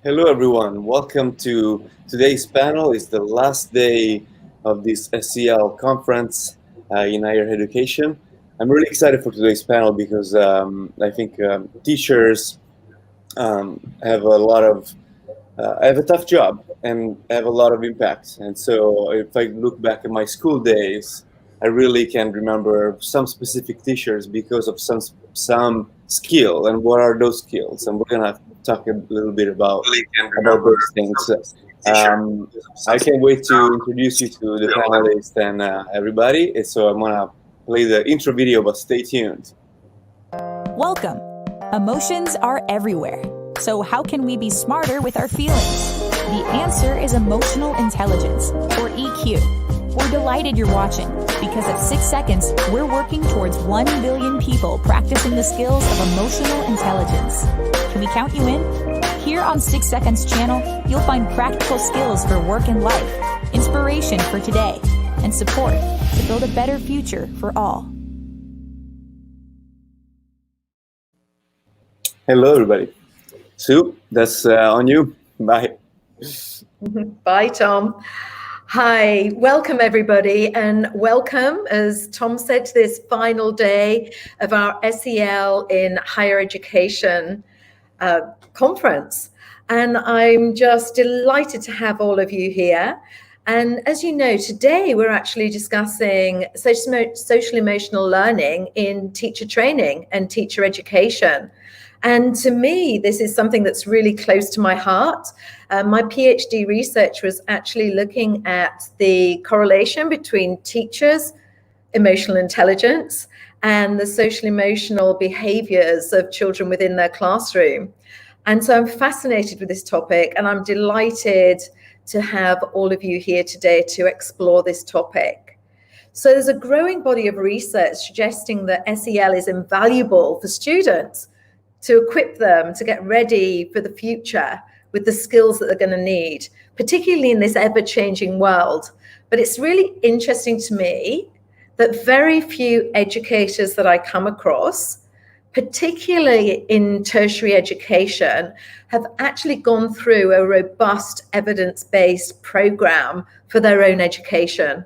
Hello, everyone. Welcome to today's panel. It's the last day of this SEL conference in higher education. I'm really excited for today's panel because I think teachers have a lot of I have a tough job and have a lot of impact. And so if I look back at my school days, I really can remember some specific teachers because of some skill. And what are those skills? And we're gonna talk a little bit about those things. I can't wait to introduce you to the panelists and everybody. And so I'm gonna play the intro video, but stay tuned. Welcome. Emotions are everywhere. So how can we be smarter with our feelings? The answer is emotional intelligence, or EQ. We're delighted you're watching, because at 6 seconds, we're working towards 1 billion people practicing the skills of emotional intelligence. Can we count you in? Here on 6 Seconds channel, you'll find practical skills for work and life, inspiration for today, and support to build a better future for all. Hello, everybody. Sue, that's on you. Bye. Bye, Tom. Hi, welcome everybody, and welcome, as Tom said, to this final day of our SEL in Higher Education conference. And I'm just delighted to have all of you here. And as you know, today we're actually discussing social emotional learning in teacher training and teacher education. And to me, this is something that's really close to my heart. My PhD research was actually looking at the correlation between teachers' emotional intelligence and the social emotional behaviors of children within their classroom. And so I'm fascinated with this topic, and I'm delighted to have all of you here today to explore this topic. So there's a growing body of research suggesting that SEL is invaluable for students to equip them to get ready for the future with the skills that they're going to need, particularly in this ever-changing world. But it's really interesting to me that very few educators that I come across, particularly in tertiary education, have actually gone through a robust evidence-based program for their own education.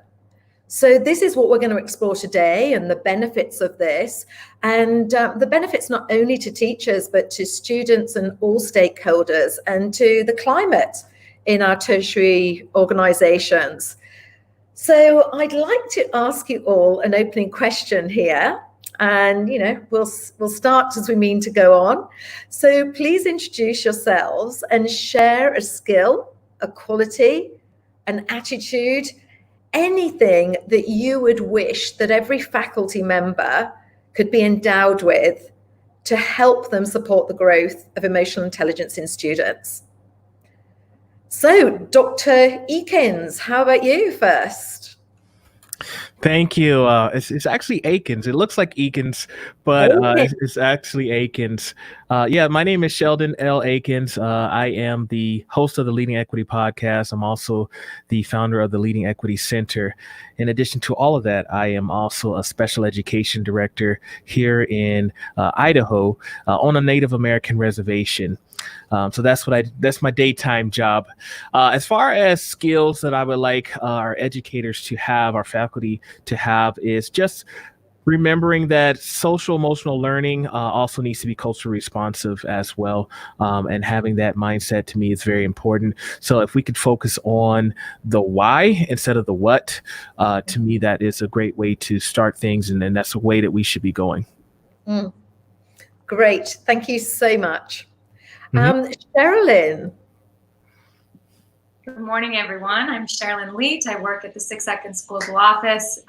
So this is what we're going to explore today, and the benefits of this, and the benefits not only to teachers, but to students and all stakeholders, and to the climate in our tertiary organizations. So I'd like to ask you all an opening question here, and we'll start as we mean to go on. So please introduce yourselves and share a skill, a quality, an attitude, anything that you would wish that every faculty member could be endowed with to help them support the growth of emotional intelligence in students. So, Dr. Eakins, how about you first? Thank you. It's actually Akins. It looks like Eakins, but it's actually Akins. Yeah, my name is Sheldon L. Akins. I am the host of the Leading Equity Podcast. I'm also the founder of the Leading Equity Center. In addition to all of that, I am also a special education director here in Idaho on a Native American reservation. So that's my daytime job. As far as skills that I would like our educators to have, our faculty to have, is just remembering that social emotional learning also needs to be culturally responsive as well. And having that mindset to me is very important. So if we could focus on the why instead of the what, to me, that is a great way to start things. And then that's the way that we should be going. Great. Thank you so much. Sherilyn. Good morning, everyone. I'm Sherilyn Leet. I work at the 6 Seconds Global Office,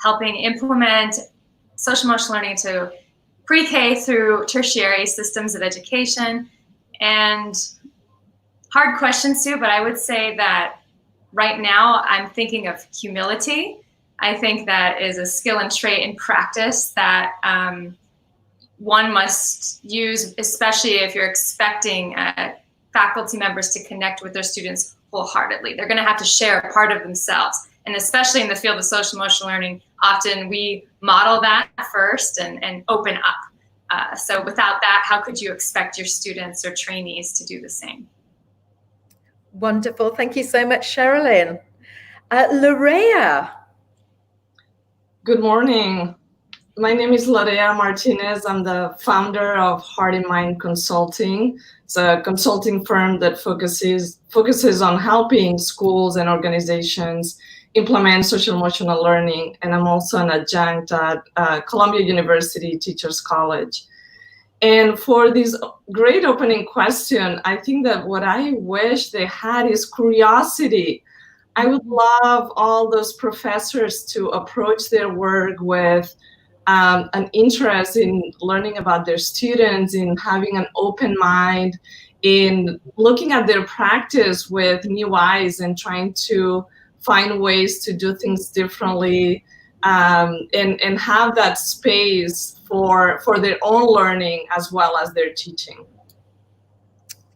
helping implement social emotional learning to pre-K through tertiary systems of education. And hard question, Sue, but I would say that right now I'm thinking of humility. I think that is a skill and trait and practice that one must use, especially if you're expecting faculty members to connect with their students wholeheartedly. They're going to have to share a part of themselves. And especially in the field of social emotional learning, often we model that first and open up. So without that, how could you expect your students or trainees to do the same? Wonderful. Thank you so much, Sherilyn. LaToya. Good morning. My name is LaToya Martinez. I'm the founder of Heart and Mind Consulting. It's a consulting firm that focuses on helping schools and organizations implement social emotional learning. And I'm also an adjunct at Columbia University Teachers College. And for this great opening question, I think that what I wish they had is curiosity. I would love all those professors to approach their work with an interest in learning about their students, in having an open mind, in looking at their practice with new eyes and trying to find ways to do things differently, and have that space for their own learning as well as their teaching.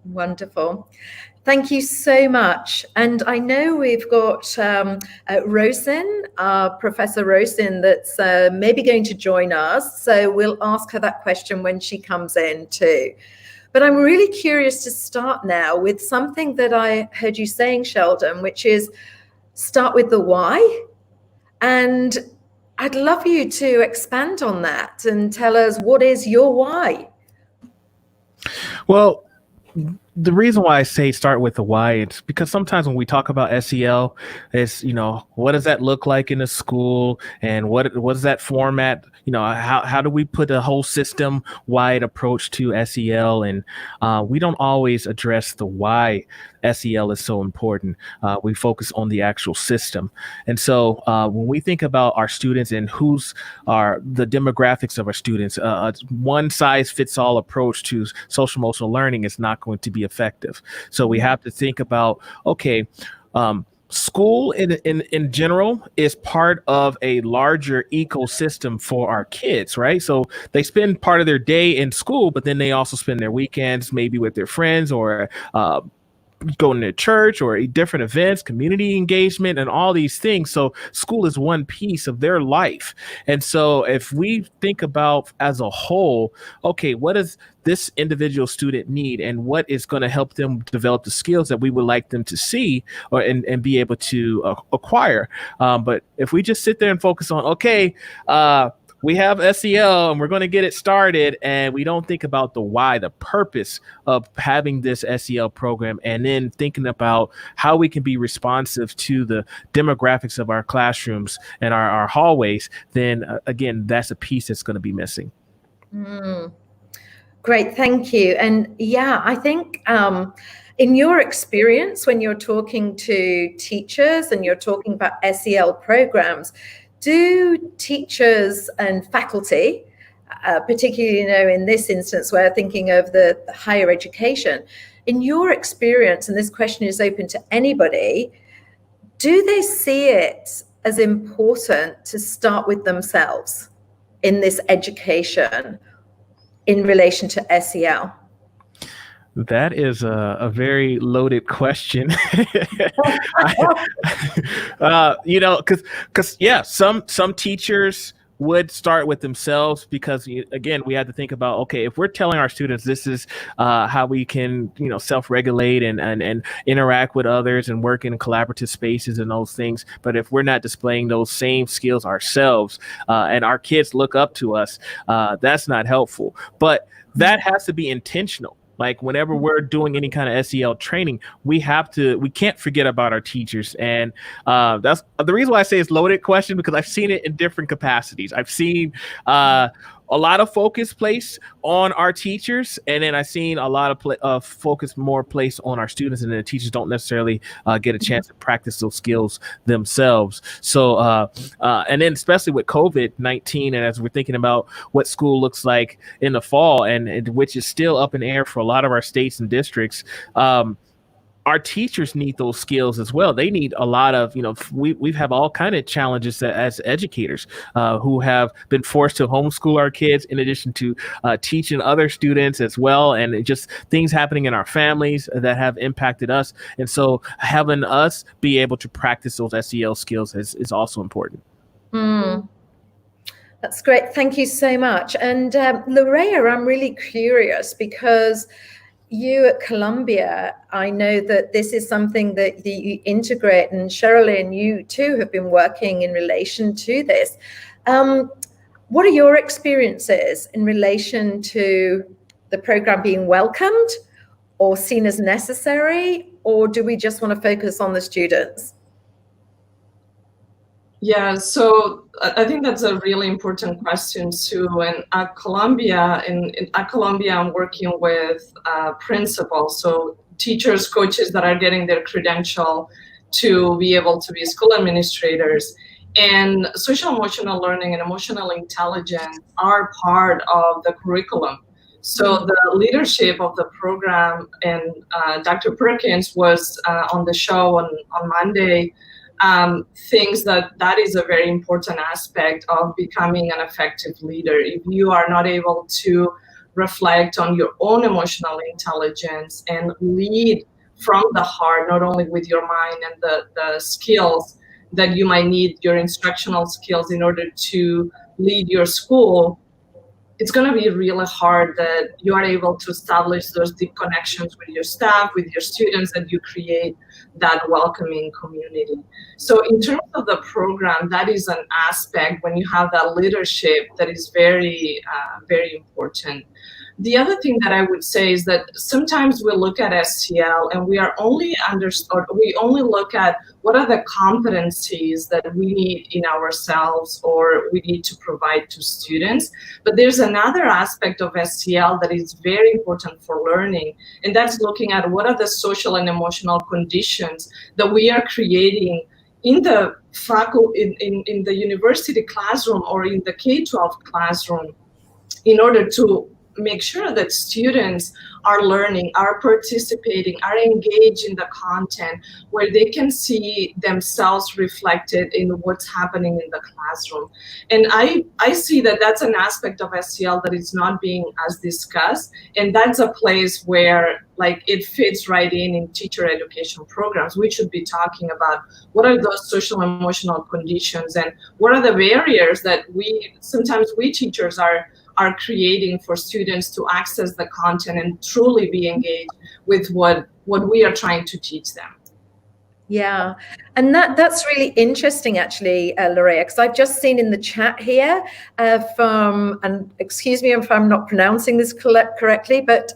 Wonderful. Thank you so much. And I know we've got Rosen, Professor Rosen, that's maybe going to join us. So we'll ask her that question when she comes in too. But I'm really curious to start now with something that I heard you saying, Sheldon, which is start with the why. And I'd love you to expand on that and tell us, what is your why? Well, the reason why I say start with the why, it's because sometimes when we talk about SEL, it's, what does that look like in a school, and what is that format? How do we put a whole system wide approach to SEL? And we don't always address the why SEL is so important. We focus on the actual system. And so when we think about our students and who's are the demographics of our students, one size fits all approach to social emotional learning is not going to be effective. So we have to think about, okay, school in general is part of a larger ecosystem for our kids, right? So they spend part of their day in school, but then they also spend their weekends maybe with their friends, or going to church, or different events, community engagement, and all these things. So school is one piece of their life. And so if we think about as a whole, okay, what does this individual student need, and what is going to help them develop the skills that we would like them to see and be able to acquire. But if we just sit there and focus on, okay, we have SEL and we're going to get it started, and we don't think about the why, the purpose of having this SEL program, and then thinking about how we can be responsive to the demographics of our classrooms and our hallways, then again, that's a piece that's going to be missing. Great, thank you. And yeah, I think in your experience, when you're talking to teachers and you're talking about SEL programs, do teachers and faculty, particularly, in this instance, we're thinking of the higher education, in your experience, and this question is open to anybody, do they see it as important to start with themselves in this education in relation to SEL? That is a very loaded question. Because some teachers would start with themselves, because again, we have to think about, okay, if we're telling our students this is how we can self-regulate and interact with others and work in collaborative spaces and those things, but if we're not displaying those same skills ourselves, and our kids look up to us, that's not helpful. But that has to be intentional. Like whenever we're doing any kind of SEL training, we can't forget about our teachers. And that's the reason why I say it's a loaded question, because I've seen it in different capacities. I've seen a lot of focus placed on our teachers, and then I've seen a lot of focus more placed on our students, and then the teachers don't necessarily get a chance to practice those skills themselves. So, and then especially with COVID-19, and as we're thinking about what school looks like in the fall, and which is still up in the air for a lot of our states and districts, our teachers need those skills as well. They need a lot of, we have all kind of challenges as educators who have been forced to homeschool our kids, in addition to teaching other students as well. And it just things happening in our families that have impacted us. And so having us be able to practice those SEL skills is also important. That's great. Thank you so much. And LaToya, I'm really curious, because you at Columbia, I know that this is something that you integrate, and Sherilyn, you too have been working in relation to this. What are your experiences in relation to the program being welcomed or seen as necessary, or do we just want to focus on the students? Yeah, so I think that's a really important question, Sue. And at Columbia, I'm working with principals, so teachers, coaches that are getting their credential to be able to be school administrators. And social emotional learning and emotional intelligence are part of the curriculum. So the leadership of the program, and Dr. Perkins was on the show on Monday, thinks that is a very important aspect of becoming an effective leader. If you are not able to reflect on your own emotional intelligence and lead from the heart, not only with your mind and the skills that you might need, your instructional skills in order to lead your school, it's going to be really hard that you are able to establish those deep connections with your staff, with your students, and you create that welcoming community. So in terms of the program, that is an aspect when you have that leadership that is very, very important. The other thing that I would say is that sometimes we look at SEL and we only look at what are the competencies that we need in ourselves or we need to provide to students. But there's another aspect of SEL that is very important for learning, and that's looking at what are the social and emotional conditions that we are creating in the faculty, in the university classroom or in the K-12 classroom, in order to make sure that students are learning, are participating, are engaged in the content, where they can see themselves reflected in what's happening in the classroom. And I see that that's an aspect of SEL that is not being as discussed, and that's a place where like it fits right in teacher education programs. We should be talking about what are those social and emotional conditions and what are the barriers that sometimes we teachers are creating for students to access the content and truly be engaged with what we are trying to teach them. Yeah, and that's really interesting, actually, Lorea, because I've just seen in the chat here from, and excuse me if I'm not pronouncing this correctly, but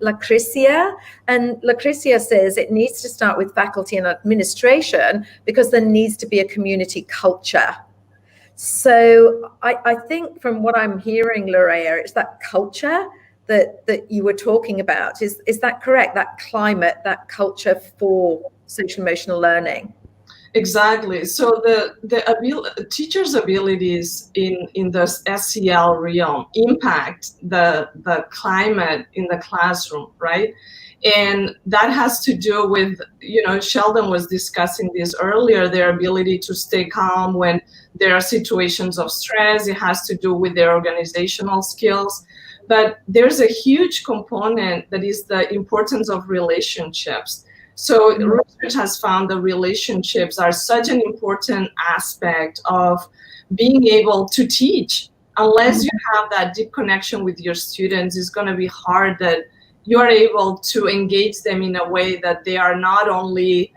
Lucrecia, and Lucrecia says it needs to start with faculty and administration because there needs to be a community culture. So I think from what I'm hearing, Lorea, it's that culture that you were talking about. Is that correct? That climate, that culture for social emotional learning? Exactly. So the teachers' abilities in the SEL realm impact the climate in the classroom, right? And that has to do with, Sheldon was discussing this earlier, their ability to stay calm when there are situations of stress. It has to do with their organizational skills. But there's a huge component that is the importance of relationships. So research has found that relationships are such an important aspect of being able to teach. Unless you have that deep connection with your students, it's going to be hard that you are able to engage them in a way that they are not only,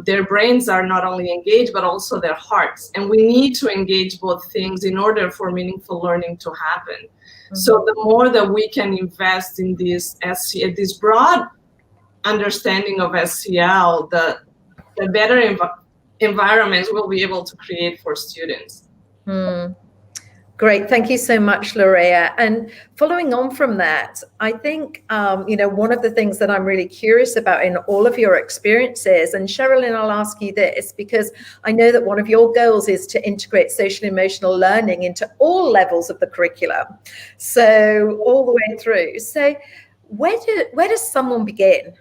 their brains are not only engaged, but also their hearts. And we need to engage both things in order for meaningful learning to happen. Mm-hmm. So the more that we can invest in this broad understanding of SEL, the better environments we'll be able to create for students. Great. Thank you so much, Lorea. And following on from that, I think, one of the things that I'm really curious about in all of your experiences, and Sherilyn, I'll ask you this, because I know that one of your goals is to integrate social emotional learning into all levels of the curriculum. So all the way through. So where does someone begin?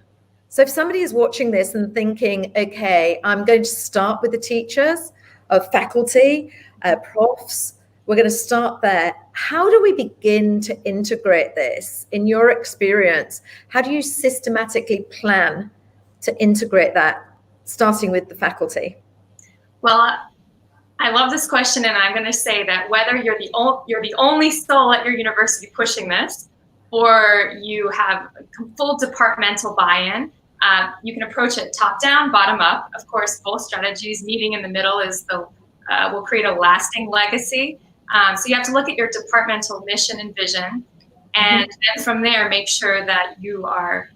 So if somebody is watching this and thinking, okay, I'm going to start with the teachers, faculty, profs, we're going to start there. How do we begin to integrate this? In your experience, how do you systematically plan to integrate that, starting with the faculty? Well, I love this question, and I'm going to say that whether you're the only soul at your university pushing this, or you have full departmental buy-in. You can approach it top-down, bottom-up. Of course, both strategies. Meeting in the middle is will create a lasting legacy. So you have to look at your departmental mission and vision, and then from there, make sure that you are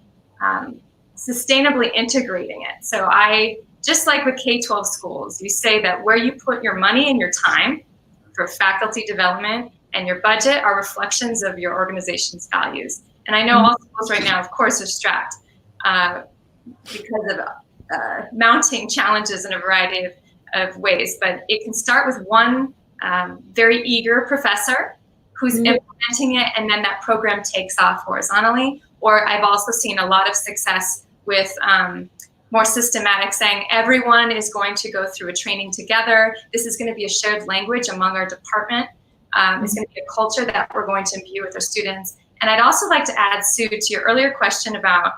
sustainably integrating it. So just like with K-12 schools, you say that where you put your money and your time for faculty development and your budget are reflections of your organization's values. And I know all schools right now, of course, are strapped because of mounting challenges in a variety of ways, but it can start with one very eager professor who's implementing it, and then that program takes off horizontally. Or I've also seen a lot of success with more systematic, saying everyone is going to go through a training together. This is going to be a shared language among our department. It's going to be a culture that we're going to imbue with our students. And I'd also like to add, Sue, to your earlier question about,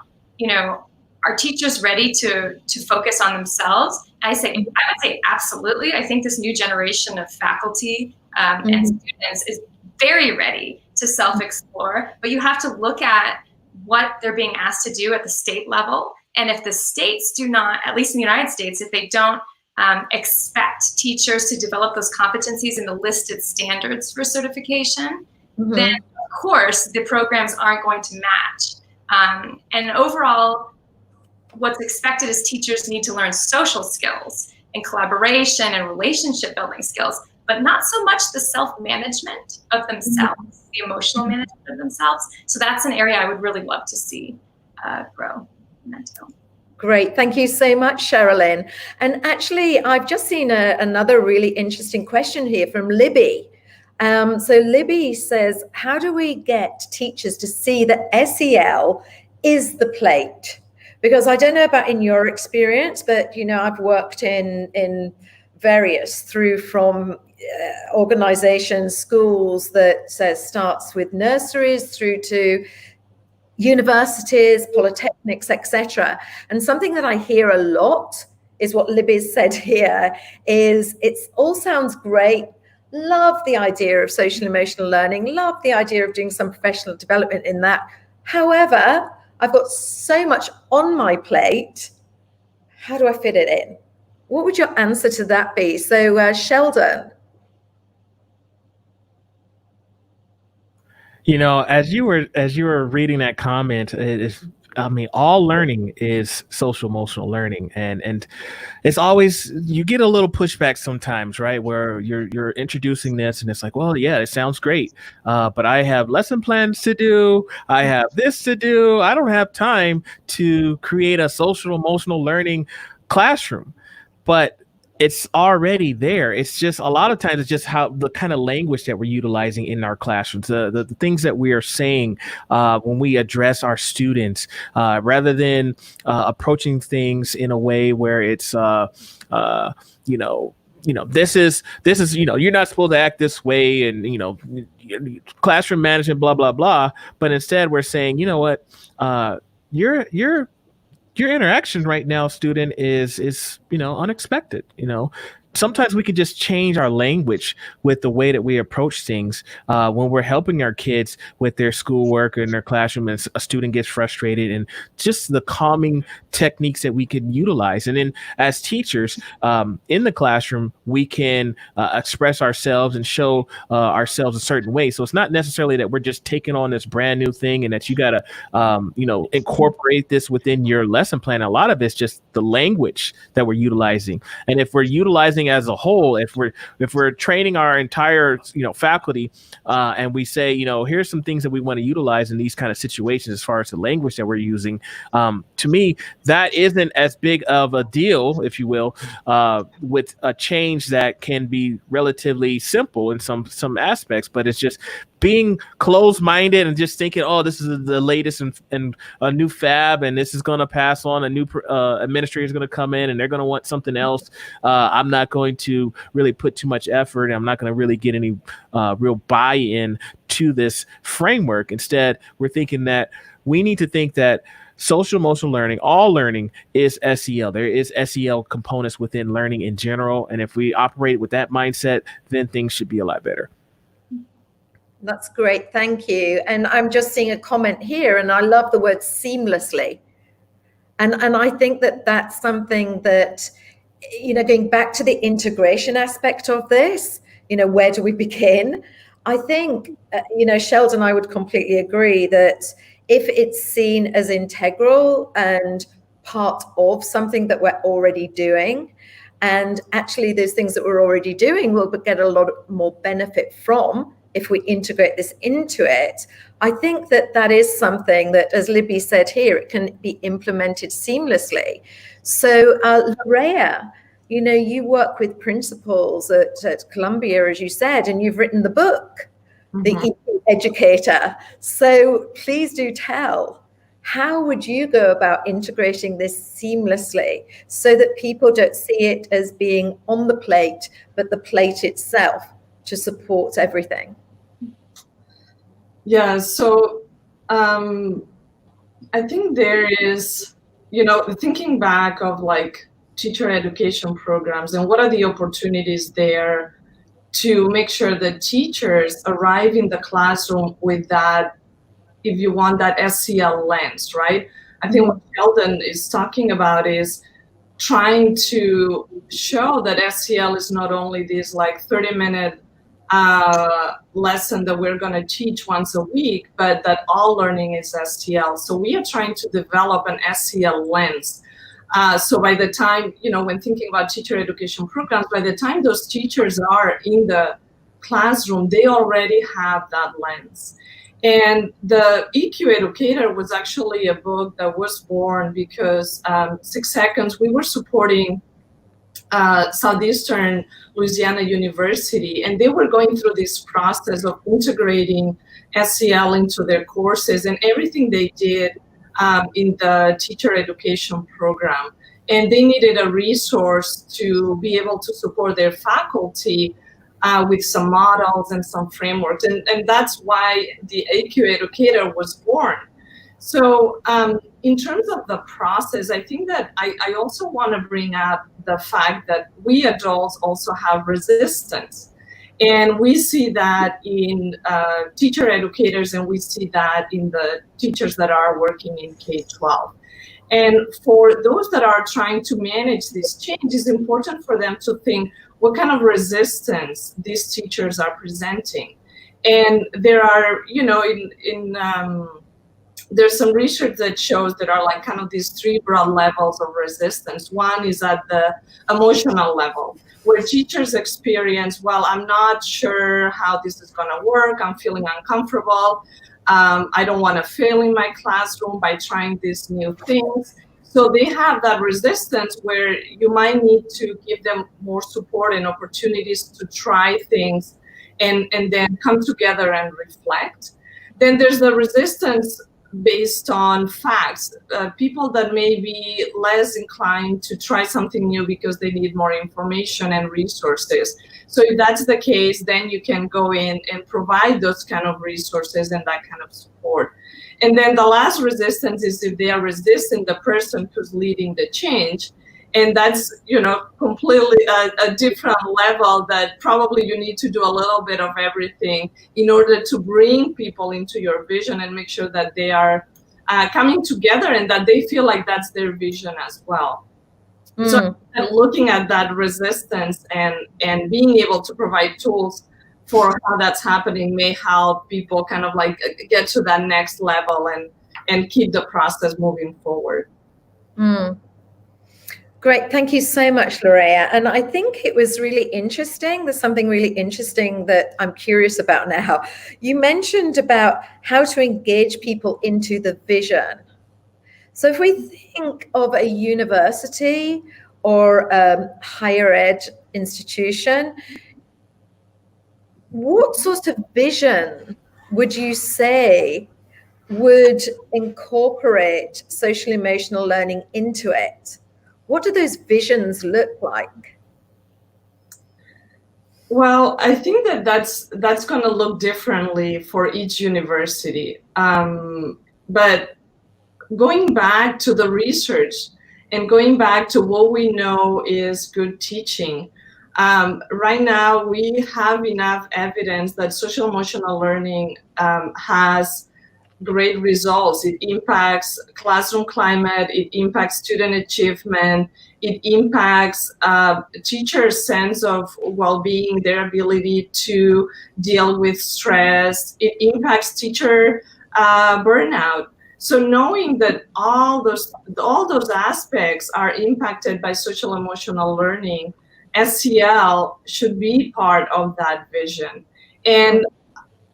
are teachers ready to focus on themselves? I would say absolutely. I think this new generation of faculty and students is very ready to self-explore, but you have to look at what they're being asked to do at the state level. And if the states do not, at least in the United States, if they don't expect teachers to develop those competencies in the listed standards for certification, then of course the programs aren't going to match. And overall, what's expected is teachers need to learn social skills and collaboration and relationship building skills, but not so much the self-management of themselves, the emotional management of themselves. So that's an area I would really love to see grow. Great. Thank you so much, Sherilyn. And actually, I've just seen another really interesting question here from Libby. So Libby says, how do we get teachers to see that SEL is the plate? Because I don't know about in your experience, but, I've worked in various from organizations, schools that starts with nurseries through to universities, polytechnics, etc. And something that I hear a lot is what Libby said here is it all sounds great. Love the idea of social emotional learning, love the idea of doing some professional development in that. However, I've got so much on my plate. How do I fit it in? What would your answer to that be? So, Sheldon. As you were reading that comment, all learning is social emotional learning, and it's always, you get a little pushback sometimes, right? Where you're introducing this, and it's like, well, yeah, it sounds great, but I have lesson plans to do, I have this to do, I don't have time to create a social emotional learning classroom. But it's already there. It's just a lot of times it's just how the kind of language that we're utilizing in our classrooms, the things that we are saying when we address our students, rather than approaching things in a way where it's this is you're not supposed to act this way, and classroom management, blah blah blah. But instead we're saying, what, your interaction right now, student, is unexpected. Sometimes we can just change our language with the way that we approach things when we're helping our kids with their schoolwork or in their classroom, and a student gets frustrated, and just the calming techniques that we can utilize. And then as teachers in the classroom, we can express ourselves and show ourselves a certain way. So it's not necessarily that we're just taking on this brand new thing and that you got to incorporate this within your lesson plan. A lot of it's just the language that we're utilizing. And if we're utilizing as a whole, if we're training our entire faculty, and we say, here's some things that we want to utilize in these kind of situations as far as the language that we're using, to me, that isn't as big of a deal, if you will, with a change that can be relatively simple in some aspects, but it's just being closed-minded and just thinking, oh, this is the latest and a new fab, and this is going to pass on, a new administrator is going to come in and they're going to want something else. I'm not going to really put too much effort, and I'm not going to really get any real buy-in to this framework. Instead, we're thinking that we need to think that social emotional learning, all learning, is SEL. There is SEL components within learning in general, and if we operate with that mindset, then things should be a lot better. That's great. Thank you. And I'm just seeing a comment here, and I love the word seamlessly. And I think that that's something that, going back to the integration aspect of this, where do we begin? I think, Sheldon, I would completely agree that if it's seen as integral and part of something that we're already doing, and actually those things that we're already doing we'll get a lot more benefit from if we integrate this into it. I think that that is something that, as Libby said here, it can be implemented seamlessly. So, LaToya, you work with principals at Columbia, as you said, and you've written the book, The EQ Educator. So please do tell, how would you go about integrating this seamlessly so that people don't see it as being on the plate, but the plate itself to support everything? Yeah, so I think there is, thinking back of like teacher education programs and what are the opportunities there to make sure that teachers arrive in the classroom with that, if you want, that SEL lens, right? I think what Sheldon is talking about is trying to show that SEL is not only this like 30-minute lesson that we're going to teach once a week, but that all learning is SEL. So we are trying to develop an SEL lens. So by the time, when thinking about teacher education programs, by the time those teachers are in the classroom, they already have that lens. And the EQ Educator was actually a book that was born because 6 Seconds, we were supporting Southeastern Louisiana University, and they were going through this process of integrating SEL into their courses and everything they did in the teacher education program. And they needed a resource to be able to support their faculty with some models and some frameworks. And that's why the EQ Educator was born. So in terms of the process, I think that I also want to bring up the fact that we adults also have resistance. And we see that in teacher educators, and we see that in the teachers that are working in K-12. And for those that are trying to manage this change, it's important for them to think what kind of resistance these teachers are presenting. And there are, there's some research that shows there are like kind of these 3 broad levels of resistance. One is at the emotional level, where teachers experience, well, I'm not sure how this is going to work. I'm feeling uncomfortable. I don't want to fail in my classroom by trying these new things. So they have that resistance where you might need to give them more support and opportunities to try things and then come together and reflect. Then there's the resistance based on facts, people that may be less inclined to try something new because they need more information and resources. So if that's the case, then you can go in and provide those kind of resources and that kind of support. And then the last resistance is if they are resisting the person who's leading the change. And that's, completely a different level that probably you need to do a little bit of everything in order to bring people into your vision and make sure that they are coming together and that they feel like that's their vision as well. So looking at that resistance and being able to provide tools for how that's happening may help people kind of like get to that next level and keep the process moving forward. Great. Thank you so much, LaToya. And I think it was really interesting. There's something really interesting that I'm curious about now. You mentioned about how to engage people into the vision. So if we think of a university or a higher ed institution, what sort of vision would you say would incorporate social emotional learning into it? What do those visions look like? Well, I think that's going to look differently for each university. But going back to the research and going back to what we know is good teaching, Right now, we have enough evidence that social emotional learning has great results. It impacts classroom climate, it impacts student achievement, it impacts teachers' sense of well-being, their ability to deal with stress, it impacts teacher burnout. So knowing that all those aspects are impacted by social emotional learning, SEL should be part of that vision. And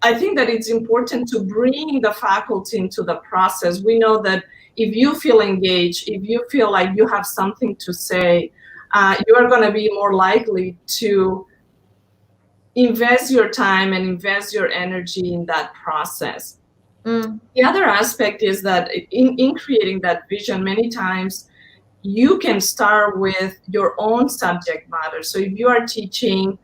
I think that it's important to bring the faculty into the process. We know that if you feel engaged, if you feel like you have something to say, you are going to be more likely to invest your time and invest your energy in that process. The other aspect is that in creating that vision, many times you can start with your own subject matter. So if you are teaching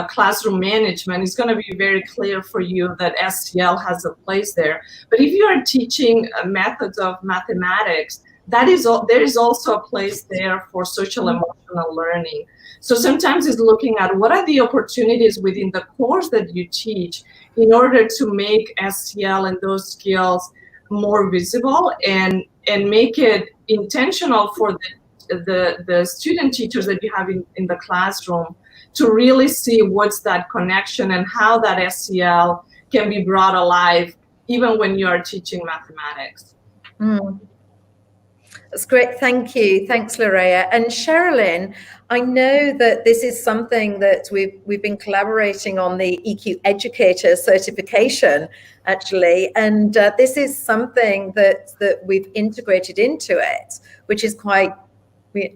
classroom management, it's going to be very clear for you that SEL has a place there. But if you are teaching methods of mathematics, there is also a place there for social emotional learning. So sometimes it's looking at what are the opportunities within the course that you teach in order to make SEL and those skills more visible and make it intentional for the student teachers that you have in the classroom to really see what's that connection and how that SEL can be brought alive even when you are teaching mathematics. That's great. Thank you. Thanks, LaToya. And Sherilyn, I know that this is something that we've been collaborating on, the EQ Educator certification, actually. And this is something that we've integrated into it, which is quite,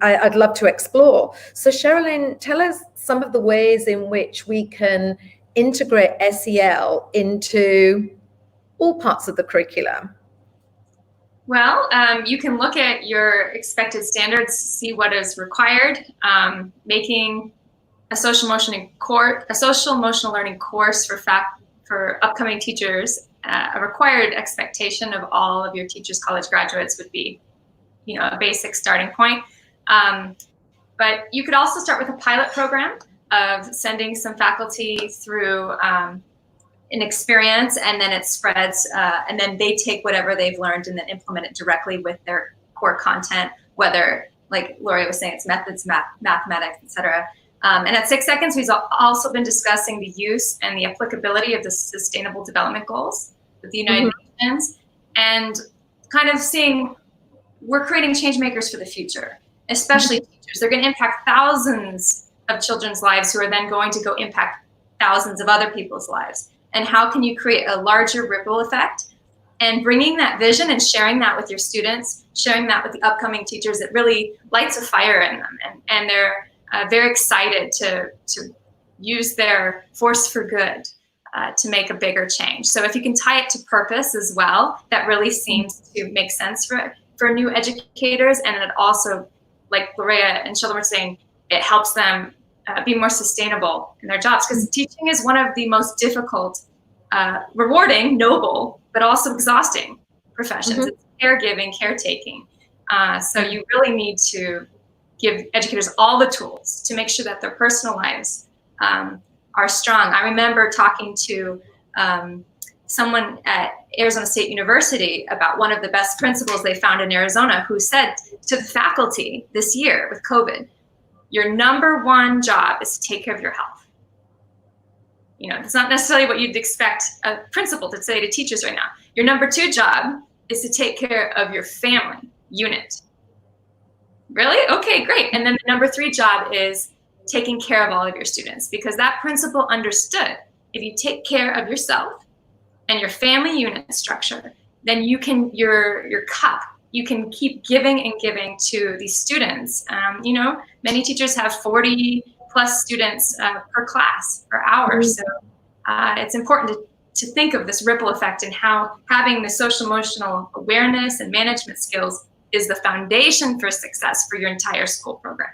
I'd love to explore. So Sherilyn, tell us some of the ways in which we can integrate SEL into all parts of the curriculum. Well, you can look at your expected standards, see what is required, making a social emotional learning course for upcoming teachers. A required expectation of all of your teachers, college graduates, would be, a basic starting point. But you could also start with a pilot program of sending some faculty through an experience, and then it spreads, and then they take whatever they've learned and then implement it directly with their core content, whether, like Lori was saying, it's methods, mathematics, etc. And at 6 Seconds, we've also been discussing the use and the applicability of the Sustainable Development Goals with the United Nations, and kind of seeing we're creating change makers for the future, especially teachers. They're going to impact thousands of children's lives who are then going to go impact thousands of other people's lives. And how can you create a larger ripple effect? And bringing that vision and sharing that with your students, sharing that with the upcoming teachers, it really lights a fire in them. And they're very excited to use their force for good to make a bigger change. So if you can tie it to purpose as well, that really seems to make sense for new educators. And it also, like LaToya and Sheldon were saying, it helps them be more sustainable in their jobs, because teaching is one of the most difficult, rewarding, noble, but also exhausting professions. It's caregiving, caretaking. So you really need to give educators all the tools to make sure that their personal lives are strong. I remember talking to someone at Arizona State University about one of the best principals they found in Arizona, who said to the faculty this year with COVID, your number one job is to take care of your health. It's not necessarily what you'd expect a principal to say to teachers right now. Your number two job is to take care of your family unit. Really? Okay, great. And then the number three job is taking care of all of your students, because that principal understood if you take care of yourself and your family unit structure, then you can, your cup, you can keep giving and giving to these students. Many teachers have 40 plus students per class, per hour. So it's important to think of this ripple effect and how having the social emotional awareness and management skills is the foundation for success for your entire school program.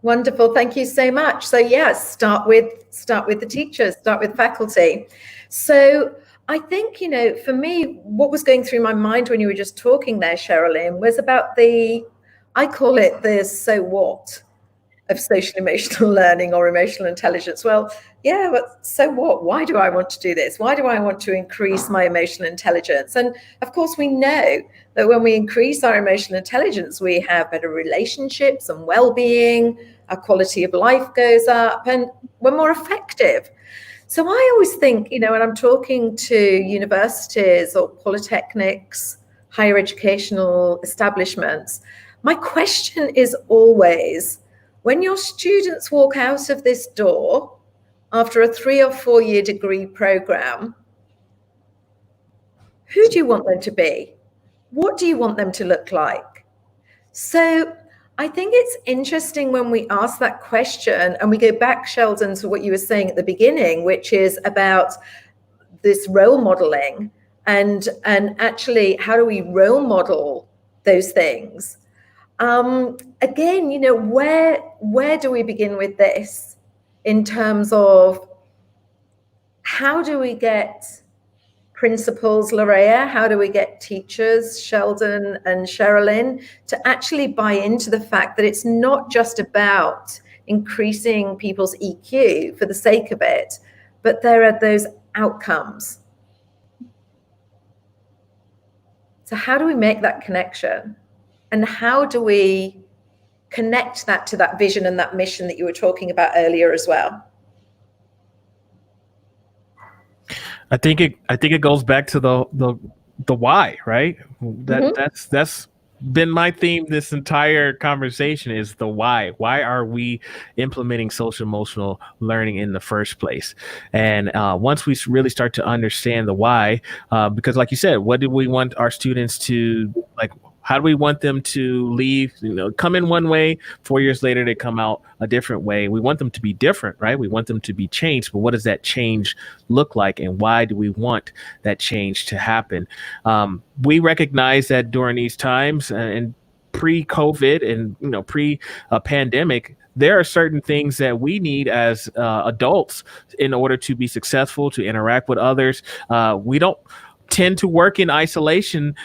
Wonderful. Thank you so much. So yes, start with the teachers, start with faculty. So I think, for me, what was going through my mind when you were just talking there, Sherilyn, was about I call it the so what. of social emotional learning or emotional intelligence. Well, yeah, but so what? Why do I want to do this? Why do I want to increase my emotional intelligence? And of course, we know that when we increase our emotional intelligence, we have better relationships and well-being, our quality of life goes up, and we're more effective. So I always think, when I'm talking to universities or polytechnics, higher educational establishments, my question is always, when your students walk out of this door after a 3 or 4 year degree program, who do you want them to be? What do you want them to look like? So I think it's interesting when we ask that question, and we go back, Sheldon, to what you were saying at the beginning, which is about this role modeling and actually how do we role model those things? Again, where do we begin with this in terms of how do we get principals, LaToya, how do we get teachers, Sheldon and Sherilyn, to actually buy into the fact that it's not just about increasing people's EQ for the sake of it, but there are those outcomes. So how do we make that connection? And how do we connect that to that vision and that mission that you were talking about earlier as well? I think it goes back to the why, right? That's been my theme this entire conversation, is the why. Why are we implementing social emotional learning in the first place? And once we really start to understand the why, because like you said, what do we want our students to like? How do we want them to leave, come in one way, 4 years later, they come out a different way. We want them to be different, right? We want them to be changed, but what does that change look like? And why do we want that change to happen? We recognize that during these times and pre-COVID and, pre-pandemic, there are certain things that we need as adults in order to be successful, to interact with others. We don't tend to work in isolation.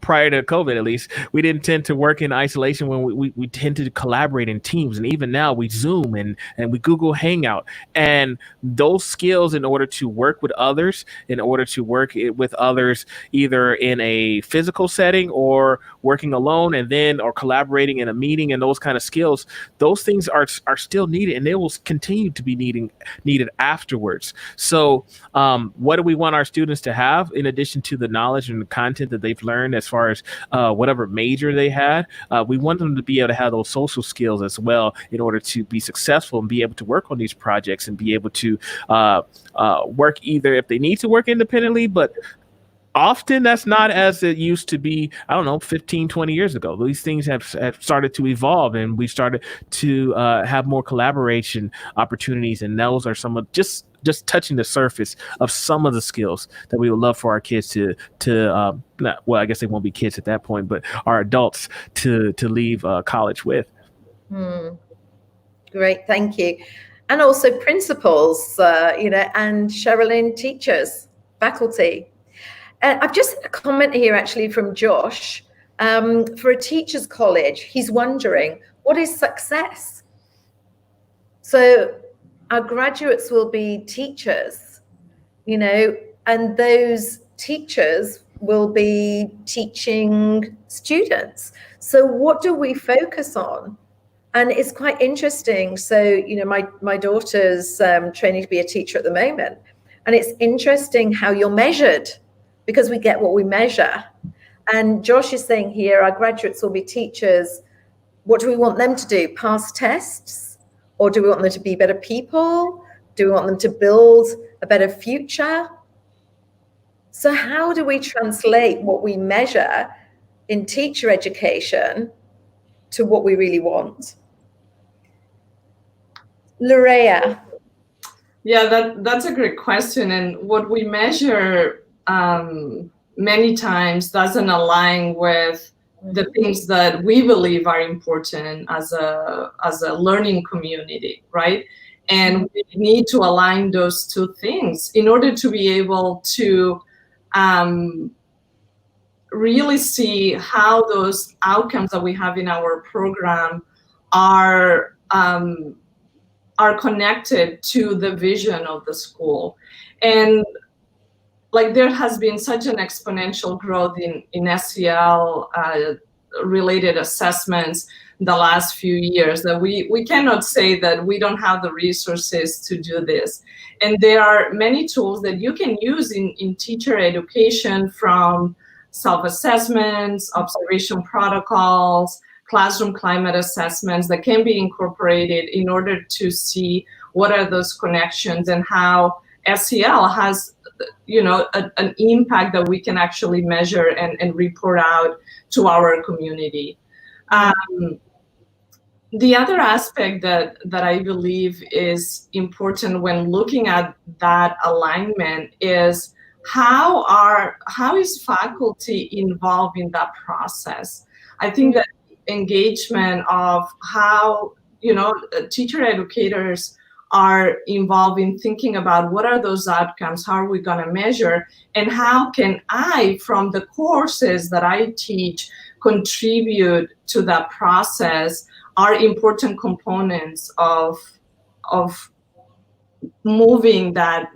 Prior to COVID, at least, we didn't tend to work in isolation when we tend to collaborate in teams. And even now we Zoom and we Google Hangout. And those skills in order to work with others, in order to work with others either in a physical setting or working alone or collaborating in a meeting, and those kind of skills, those things are still needed, and they will continue to be needed afterwards. So what do we want our students to have in addition to the knowledge and the content that they've learned as far as whatever major they had? We want them to be able to have those social skills as well in order to be successful and be able to work on these projects and be able to work either if they need to work independently, but often that's not as it used to be, 15, 20 years ago. These things have started to evolve, and we started to have more collaboration opportunities, and those are some of just touching the surface of some of the skills that we would love for our kids I guess they won't be kids at that point, but our adults to leave college with. Great, thank you. And also principals, and Sherilyn, teachers, faculty. I've just had a comment here actually from Josh. For a teacher's college, he's wondering, what is success? So our graduates will be teachers, and those teachers will be teaching students. So what do we focus on? And it's quite interesting. So, my daughter's training to be a teacher at the moment. And it's interesting how you're measured, because we get what we measure. And Josh is saying here, our graduates will be teachers. What do we want them to do? Pass tests? Or do we want them to be better people? Do we want them to build a better future? So how do we translate what we measure in teacher education to what we really want? LaToya. Yeah, that's a great question. And what we measure many times doesn't align with the things that we believe are important as a learning community, right? And we need to align those two things in order to be able to really see how those outcomes that we have in our program are are connected to the vision of the school. And like there has been such an exponential growth in SEL related assessments the last few years that we cannot say that we don't have the resources to do this. And there are many tools that you can use in teacher education, from self-assessments, observation protocols, classroom climate assessments, that can be incorporated in order to see what are those connections and how SEL has, you know, an impact that we can actually measure and report out to our community. The other aspect that I believe is important when looking at that alignment is how is faculty involved in that process? I think that engagement of how, you know, teacher educators are involved in thinking about what are those outcomes, how are we going to measure, and how can I, from the courses that I teach, contribute to that process, are important components of moving that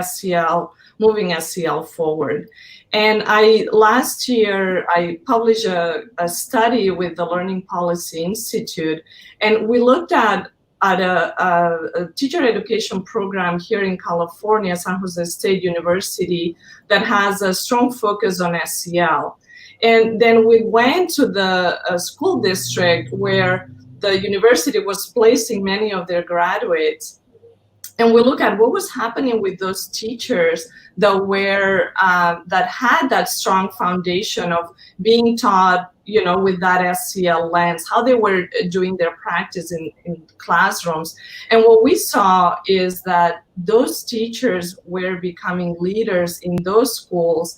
SEL, moving SEL forward. And last year I published a study with the Learning Policy Institute, and we looked at a teacher education program here in California, San Jose State University, that has a strong focus on SEL. And then we went to the school district where the university was placing many of their graduates, and we look at what was happening with those teachers that were that had that strong foundation of being taught, you know, with that SEL lens, how they were doing their practice in classrooms. And what we saw is that those teachers were becoming leaders in those schools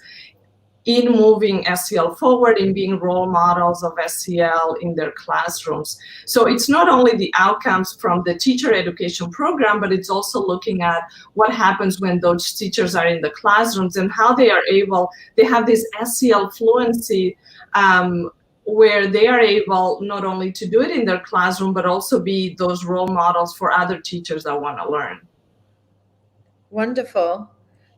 in moving SEL forward, in being role models of SEL in their classrooms. So it's not only the outcomes from the teacher education program, but it's also looking at what happens when those teachers are in the classrooms and how they are able, they have this SEL fluency where they are able not only to do it in their classroom, but also be those role models for other teachers that want to learn. Wonderful.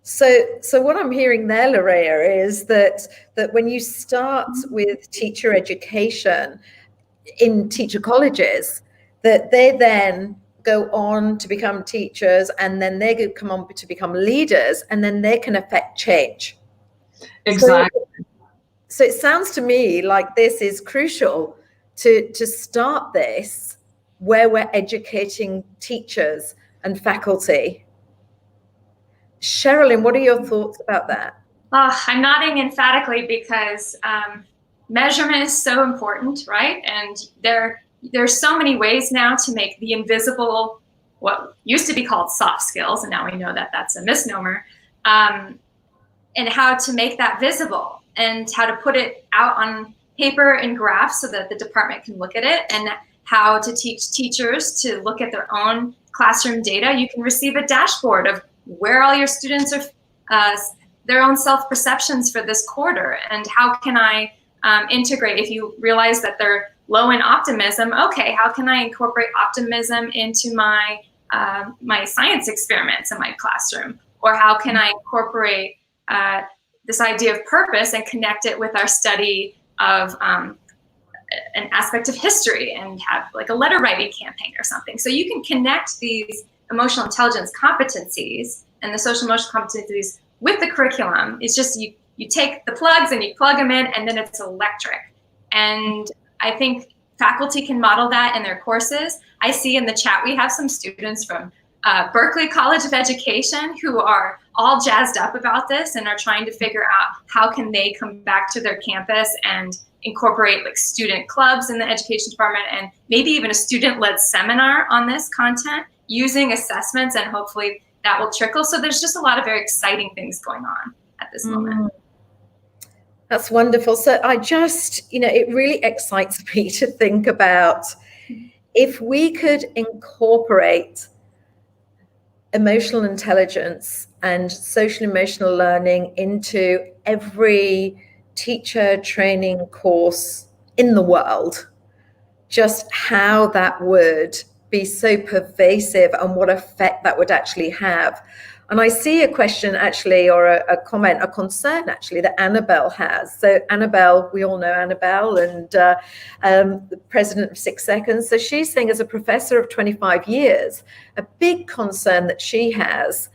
So what I'm hearing there, LaToya, is that when you start with teacher education in teacher colleges, that they then go on to become teachers, and then they come on to become leaders, and then they can affect change. Exactly. So it sounds to me like this is crucial to start this where we're educating teachers and faculty. Sherilyn, what are your thoughts about that? I'm nodding emphatically because measurement is so important, right? And there's so many ways now to make the invisible, what used to be called soft skills, and now we know that that's a misnomer, and how to make that visible and how to put it out on paper and graphs so that the department can look at it, and how to teach teachers to look at their own classroom data. You can receive a dashboard of where all your students are, their own self-perceptions for this quarter, and how can I integrate, if you realize that they're low in optimism, okay, how can I incorporate optimism into my my science experiments in my classroom? Or how can I incorporate this idea of purpose and connect it with our study of an aspect of history and have like a letter writing campaign or something. So you can connect these emotional intelligence competencies and the social emotional competencies with the curriculum. It's just you take the plugs and you plug them in, and then it's electric. And I think faculty can model that in their courses. I see in the chat we have some students from Berkeley College of Education who are all jazzed up about this and are trying to figure out how can they come back to their campus and incorporate like student clubs in the education department, and maybe even a student-led seminar on this content using assessments, and hopefully that will trickle. So there's just a lot of very exciting things going on at this moment. That's wonderful. So I just, it really excites me to think about if we could incorporate emotional intelligence and social emotional learning into every teacher training course in the world, just how that would be so pervasive and what effect that would actually have. And I see a question actually, or a comment, a concern actually that Annabelle has. So Annabelle, we all know Annabelle, and the president of 6 Seconds. So she's saying, as a professor of 25 years, a big concern that she has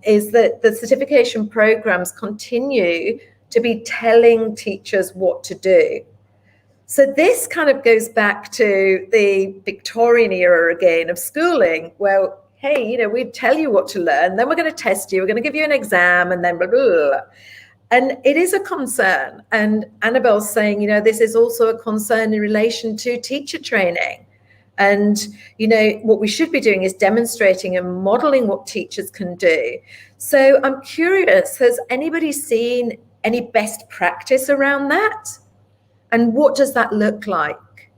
is that the certification programs continue to be telling teachers what to do. So this kind of goes back to the Victorian era again of schooling, where, hey, you know, we tell you what to learn, then we're going to test you, we're going to give you an exam, and then blah, blah, blah. And it is a concern. And Annabelle's saying, you know, this is also a concern in relation to teacher training. And, you know, what we should be doing is demonstrating and modeling what teachers can do. So I'm curious, has anybody seen any best practice around that? And what does that look like?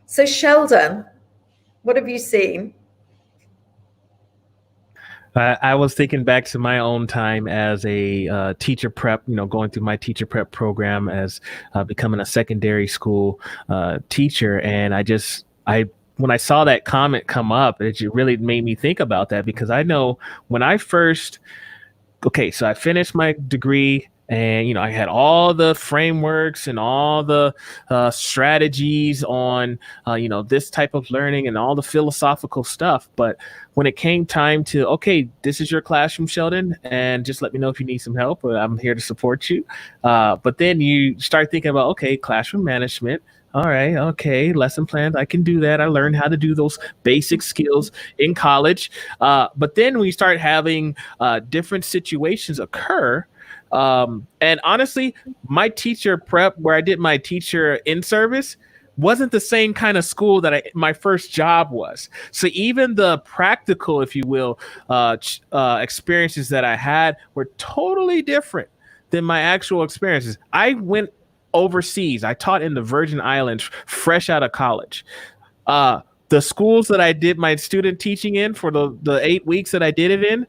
So Sheldon, what have you seen? I was thinking back to my own time as a teacher prep, you know, going through my teacher prep program as becoming a secondary school teacher. And when I saw that comment come up, it really made me think about that, because I know when I first, so I finished my degree. And, you know, I had all the frameworks and all the strategies on, you know, this type of learning and all the philosophical stuff. But when it came time to, okay, this is your classroom, Sheldon, and just let me know if you need some help. I'm here to support you. But then you start thinking about, okay, classroom management. All right. Okay. Lesson plans. I can do that. I learned how to do those basic skills in college. But then we start having different situations occur. And honestly, my teacher prep, where I did my teacher in service, wasn't the same kind of school that my first job was. So even the practical, if you will, experiences that I had were totally different than my actual experiences. I went overseas. I taught in the Virgin Islands fresh out of college. The schools that I did my student teaching in for the 8 weeks that I did it in,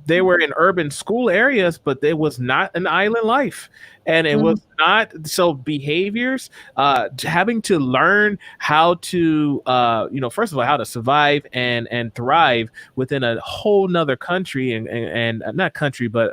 they were in urban school areas, but it was not an island life. And it was not, so behaviors, having to learn how to, you know, first of all, how to survive and thrive within a whole nother country and not country, but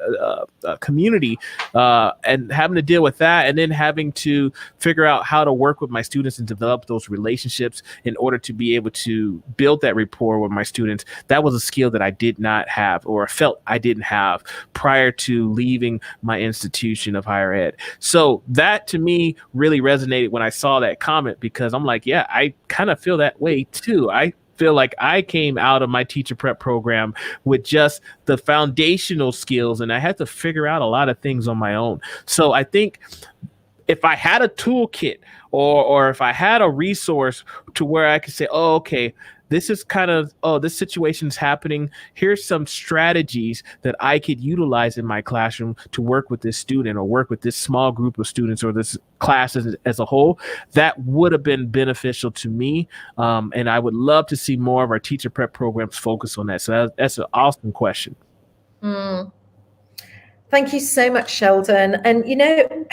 a community, and having to deal with that, and then having to figure out how to work with my students and develop those relationships in order to be able to build that rapport with my students. That was a skill that I did not have, or felt I didn't have, prior to leaving my institution of higher ed. So that to me really resonated when I saw that comment, because I'm like, yeah, I kind of feel that way too. I feel like I came out of my teacher prep program with just the foundational skills, and I had to figure out a lot of things on my own. So I think if I had a toolkit, or if I had a resource to where I could say, oh, okay, this is kind of, this situation's happening. Here's some strategies that I could utilize in my classroom to work with this student, or work with this small group of students, or this class as a whole. That would have been beneficial to me. And I would love to see more of our teacher prep programs focus on that. So that's an awesome question. Thank you so much, Sheldon. And, you know,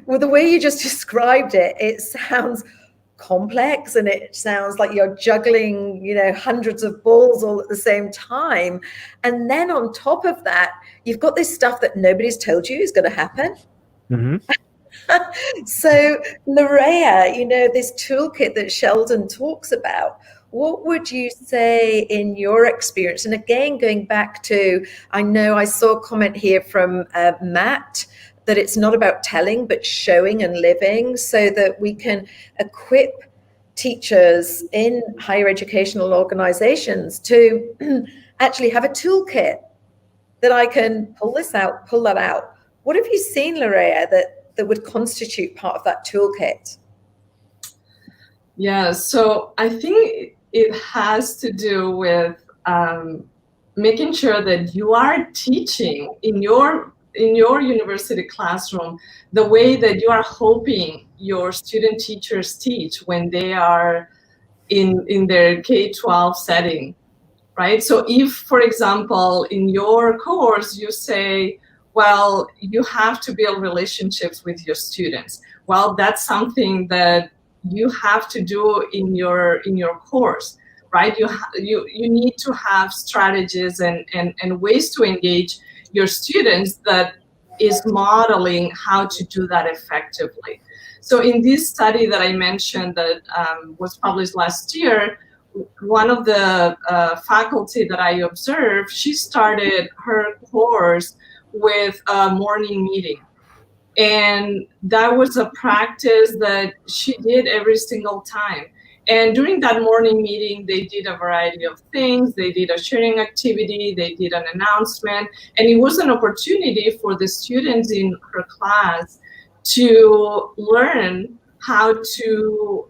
well, the way you just described it, it sounds complex, and it sounds like you're juggling, you know, hundreds of balls all at the same time. And then on top of that, you've got this stuff that nobody's told you is going to happen. So, LaToya, you know, this toolkit that Sheldon talks about, what would you say in your experience? And again, going back to, I know I saw a comment here from Matt, that it's not about telling, but showing and living, so that we can equip teachers in higher educational organizations to actually have a toolkit that I can pull that out. What have you seen, LaToya, that would constitute part of that toolkit? Yeah, so I think it has to do with making sure that you are teaching in your university classroom the way that you are hoping your student teachers teach when they are in their K-12 setting, right? So if, for example, in your course, you say, well, you have to build relationships with your students. Well, that's something that you have to do in your course, right? You need to have strategies and ways to engage your students that is modeling how to do that effectively. So in this study that I mentioned that was published last year, one of the faculty that I observed, she started her course with a morning meeting. And that was a practice that she did every single time. And during that morning meeting, they did a variety of things. They did a sharing activity, they did an announcement, and it was an opportunity for the students in her class to learn how to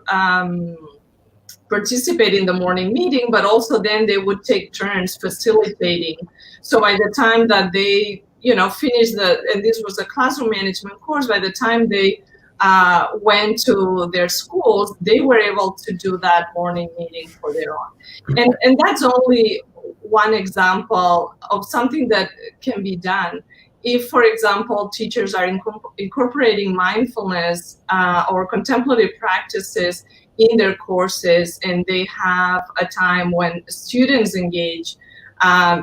participate in the morning meeting, but also then they would take turns facilitating. So by the time that they finished and this was a classroom management course, by the time they went to their schools, they were able to do that morning meeting for their own. And that's only one example of something that can be done. If, for example, teachers are incorporating mindfulness or contemplative practices in their courses, and they have a time when students engage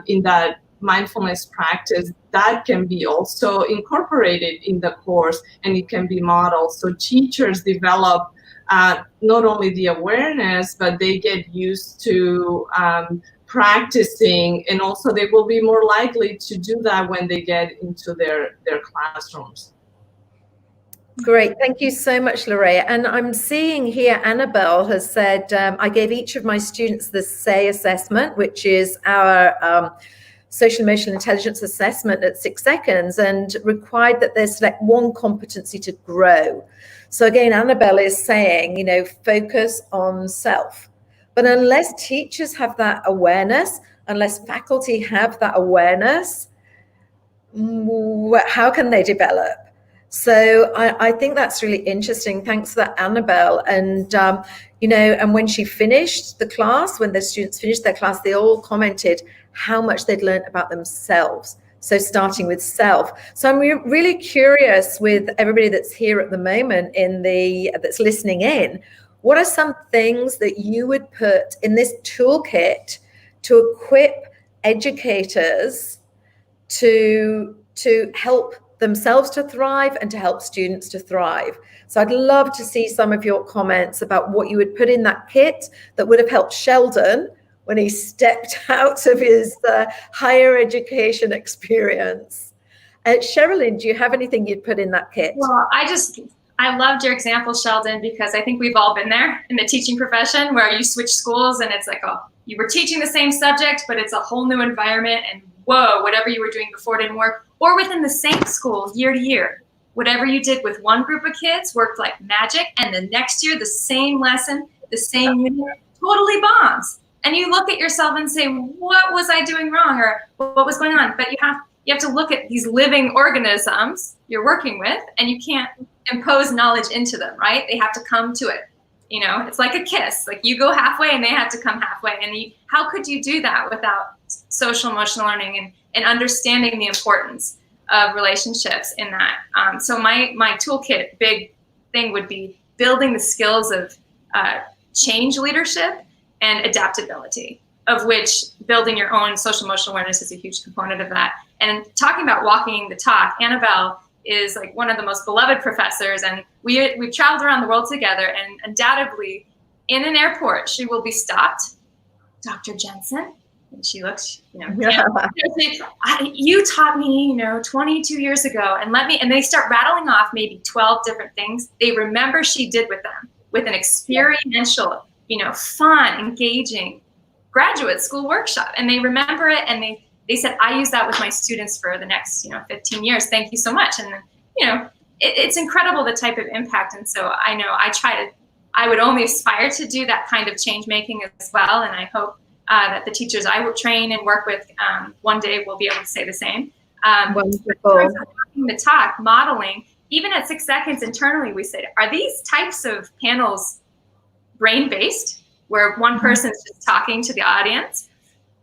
in that mindfulness practice, that can be also incorporated in the course, and it can be modeled. So teachers develop not only the awareness, but they get used to practicing, and also they will be more likely to do that when they get into their classrooms. Great. Thank you so much, LaToya. And I'm seeing here Annabelle has said, I gave each of my students the SEL assessment, which is our social emotional intelligence assessment at 6 seconds, and required that they select one competency to grow. So again, Annabelle is saying, focus on self. But unless teachers have that awareness, unless faculty have that awareness, how can they develop? So I think that's really interesting. Thanks for that, Annabelle. And, and when she finished the class, when the students finished their class, they all commented how much they'd learned about themselves. So starting with self. So I'm really curious with everybody that's here at the moment that's listening in, what are some things that you would put in this toolkit to equip educators to help themselves to thrive and to help students to thrive? So I'd love to see some of your comments about what you would put in that kit that would have helped Sheldon when he stepped out of his higher education experience. Sherilyn, do you have anything you'd put in that kit? Well, I loved your example, Sheldon, because I think we've all been there in the teaching profession where you switch schools and it's like, you were teaching the same subject, but it's a whole new environment, and whoa, whatever you were doing before didn't work. Or within the same school year to year, whatever you did with one group of kids worked like magic, and the next year the same lesson, the same unit totally bombs. And you look at yourself and say, what was I doing wrong, or what was going on? But you have to look at these living organisms you're working with, and you can't impose knowledge into them, right? They have to come to it. It's like a kiss. Like you go halfway and they have to come halfway. And how could you do that without social emotional learning and understanding the importance of relationships in that? So my toolkit, big thing would be building the skills of change leadership and adaptability, of which building your own social emotional awareness is a huge component of that. And talking about walking the talk, Annabelle is like one of the most beloved professors, and we've traveled around the world together, and undoubtedly in an airport she will be stopped. Dr. Jensen, and she looks, you taught me, 22 years ago, and they start rattling off maybe 12 different things they remember she did with them, with an experiential, fun, engaging graduate school workshop, and they remember it, and they said, I use that with my students for the next, 15 years. Thank you so much. And it's incredible the type of impact. And so I know I would only aspire to do that kind of change making as well. And I hope that the teachers I will train and work with one day will be able to say the same. Wonderful. The talk, modeling, even at 6 seconds internally, we said, are these types of panels brain-based, where one person is just talking to the audience?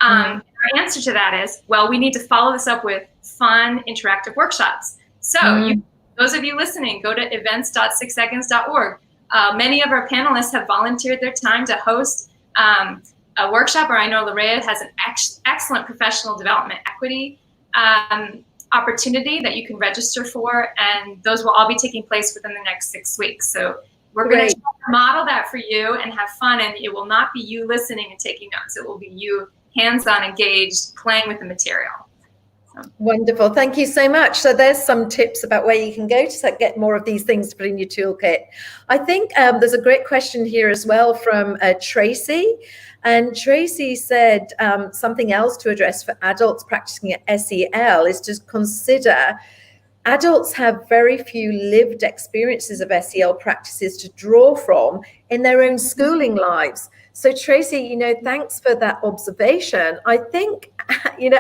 Our answer to that is, well, we need to follow this up with fun, interactive workshops. So those of you listening, go to events.6seconds.org. Many of our panelists have volunteered their time to host a workshop, or I know LaToya has an excellent professional development equity opportunity that you can register for, and those will all be taking place within the next 6 weeks. So we're going to model that for you and have fun, and it will not be you listening and taking notes. It will be you hands-on, engaged, playing with the material. Wonderful. Thank you so much. So there's some tips about where you can go to get more of these things to put in your toolkit. I think there's a great question here as well from Tracy. And Tracy said something else to address for adults practicing at SEL is to consider adults have very few lived experiences of SEL practices to draw from in their own schooling lives. So Tracy, thanks for that observation. I think,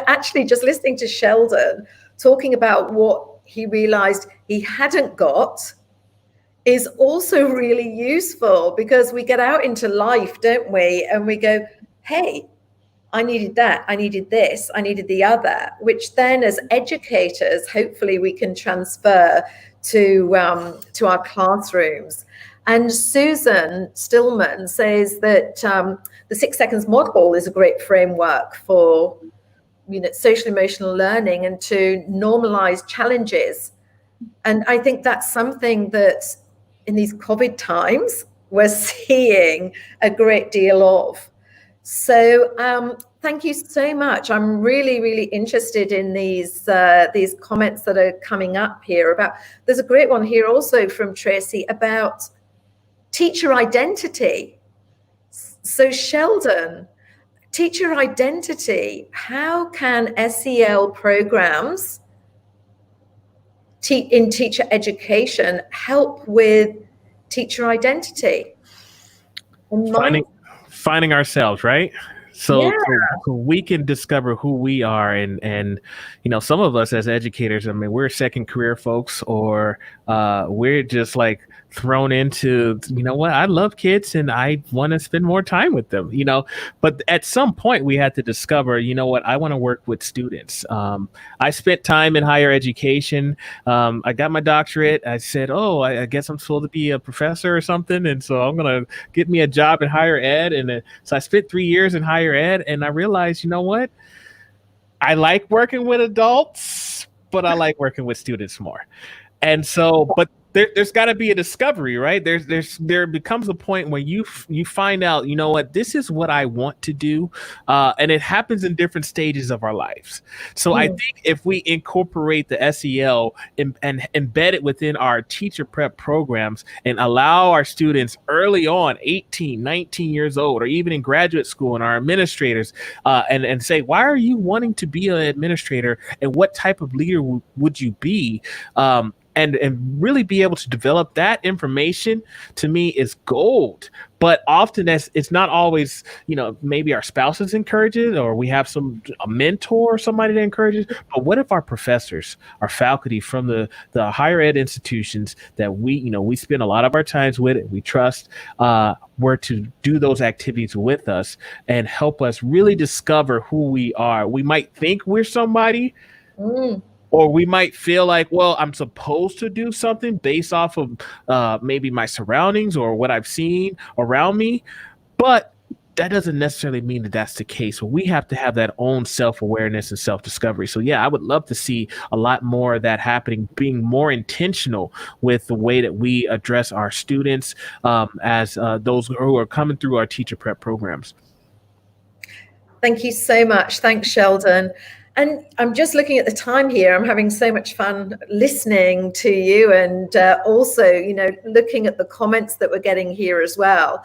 actually just listening to Sheldon talking about what he realized he hadn't got is also really useful, because we get out into life, don't we? And we go, hey, I needed that, I needed this, I needed the other, which then as educators, hopefully we can transfer to our classrooms. And Susan Stillman says that the 6 seconds model is a great framework for social emotional learning and to normalize challenges. And I think that's something that in these COVID times we're seeing a great deal of. So thank you so much. I'm really, really interested in these comments that are coming up here. There's a great one here also from Tracy about teacher identity. So Sheldon, teacher identity, how can SEL programs in teacher education help with teacher identity? Finding ourselves, right? So we can discover who we are, and some of us as educators, I mean, we're second career folks, or we're just like thrown into, I love kids and I want to spend more time with them, but at some point we had to discover, I want to work with students. I spent time in higher education. I got my doctorate. I said, I guess I'm supposed to be a professor or something. And so I'm going to get me a job in higher ed. And so I spent 3 years in higher ed, and I realized, I like working with adults, but I like working with students more. And so, but there's got to be a discovery, right? There becomes a point where you find out, this is what I want to do, and it happens in different stages of our lives. So I think if we incorporate the SEL and embed it within our teacher prep programs and allow our students early on, 18, 19 years old, or even in graduate school, and our administrators, and say, why are you wanting to be an administrator, and what type of leader would you be? And really be able to develop that information, to me, is gold. But often it's not always, maybe our spouses encourage it, or we have a mentor or somebody that encourages. But what if our professors, our faculty from the higher ed institutions that we spend a lot of our times with, we trust, were to do those activities with us and help us really discover who we are? We might think we're somebody. Or we might feel like, well, I'm supposed to do something based off of maybe my surroundings or what I've seen around me. But that doesn't necessarily mean that that's the case. We have to have that own self-awareness and self-discovery. So, I would love to see a lot more of that happening, being more intentional with the way that we address our students as those who are coming through our teacher prep programs. Thank you so much. Thanks, Sheldon. And I'm just looking at the time here. I'm having so much fun listening to you, and also, looking at the comments that we're getting here as well.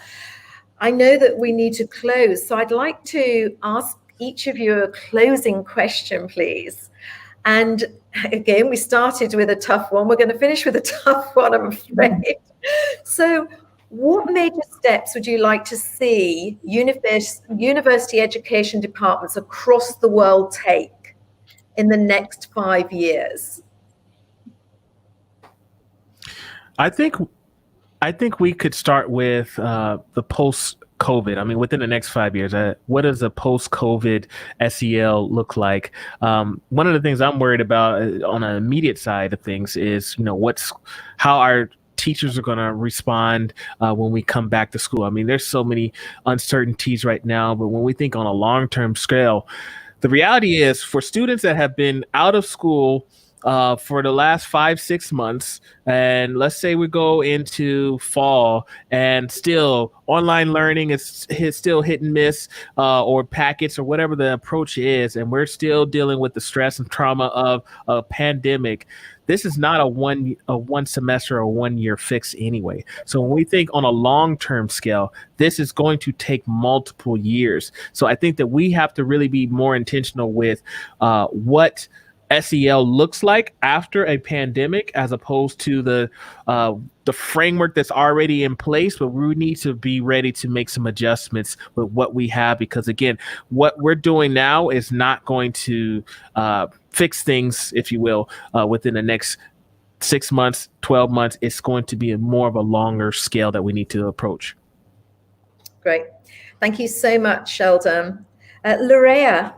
I know that we need to close, so I'd like to ask each of you a closing question, please. And again, we started with a tough one. We're going to finish with a tough one, I'm afraid. So what major steps would you like to see university education departments across the world take in the next 5 years? I think we could start with the post-COVID. I mean, within the next 5 years, what does a post-COVID SEL look like? One of the things I'm worried about on an immediate side of things is, how our teachers are going to respond when we come back to school. I mean, there's so many uncertainties right now, but when we think on a long-term scale, the reality is for students that have been out of school for the last 5-6 months, and let's say we go into fall and still online learning is still hit and miss, or packets or whatever the approach is, and we're still dealing with the stress and trauma of a pandemic. This is not a one semester or 1 year fix anyway. So when we think on a long-term scale, this is going to take multiple years. So I think that we have to really be more intentional with what SEL looks like after a pandemic, as opposed to the framework that's already in place. But we need to be ready to make some adjustments with what we have, because again, what we're doing now is not going to fix things, if you will, within the next 6 months, 12 months. It's going to be more of a longer scale that we need to approach. Great. Thank you so much, Sheldon. LaToya.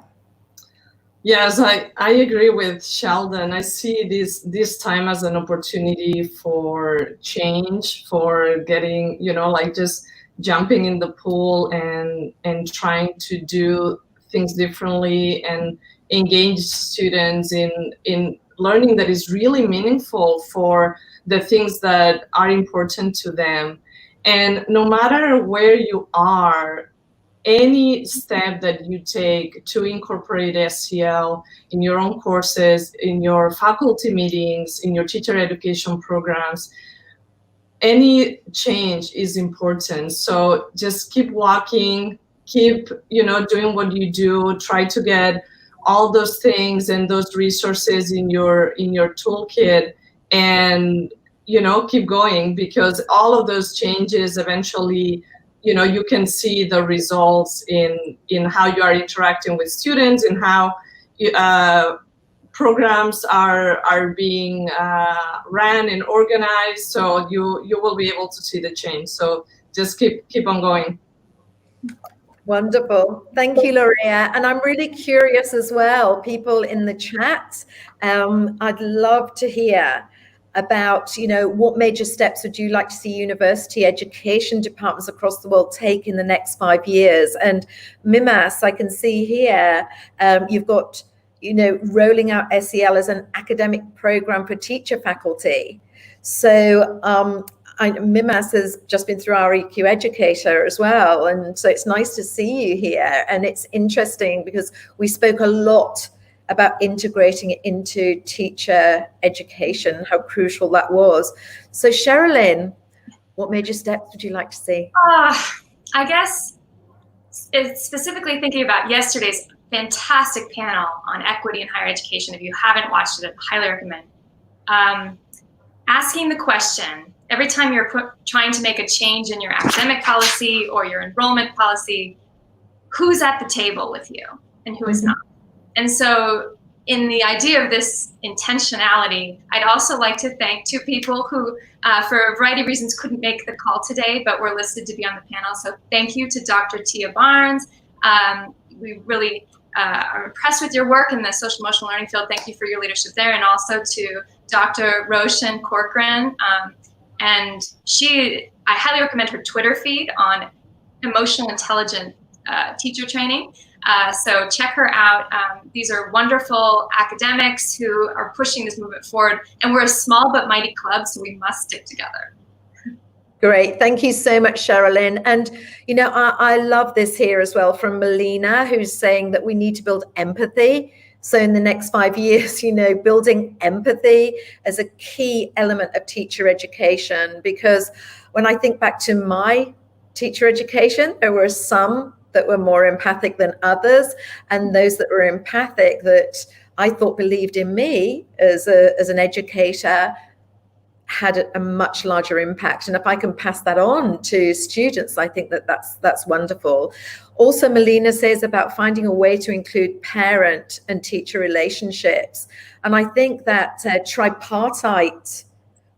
Yes, I agree with Sheldon. I see this time as an opportunity for change, for getting, like just jumping in the pool and trying to do things differently and engage students in learning that is really meaningful for the things that are important to them. And no matter where you are, any step that you take to incorporate SEL in your own courses, in your faculty meetings, in your teacher education programs, any change is important. So just keep walking, keep doing what you do, try to get all those things and those resources in your toolkit, and keep going, because all of those changes eventually you can see the results in how you are interacting with students and how programs are being ran and organized. So you will be able to see the change. So just keep on going. Wonderful. Thank you, LaToya. And I'm really curious as well, people in the chat, I'd love to hear about, what major steps would you like to see university education departments across the world take in the next 5 years? And Mimas, I can see here, you've got, rolling out SEL as an academic program for teacher faculty. So Mimas has just been through our EQ educator as well. And so it's nice to see you here. And it's interesting because we spoke a lot about integrating it into teacher education, how crucial that was. So Sherilyn, what major steps would you like to see? I guess it's specifically thinking about yesterday's fantastic panel on equity in higher education. If you haven't watched it, I highly recommend. Asking the question, every time you're trying to make a change in your academic policy or your enrollment policy, who's at the table with you and who is not? And so in the idea of this intentionality, I'd also like to thank two people who, for a variety of reasons, couldn't make the call today, but were listed to be on the panel. So thank you to Dr. Tia Barnes. We really are impressed with your work in the social emotional learning field. Thank you for your leadership there. And also to Dr. Roshan Corcoran. And I highly recommend her Twitter feed on emotional intelligent teacher training. So check her out. These are wonderful academics who are pushing this movement forward. And we're a small but mighty club, so we must stick together. Great. Thank you so much, Sherilyn. And, I love this here as well from Melina, who's saying that we need to build empathy. So in the next 5 years, building empathy as a key element of teacher education, because when I think back to my teacher education, there were some that were more empathic than others, and those that were empathic that I thought believed in me as an educator had a much larger impact. And if I can pass that on to students, I think that's wonderful. Also, Melina says about finding a way to include parent and teacher relationships. And I think that tripartite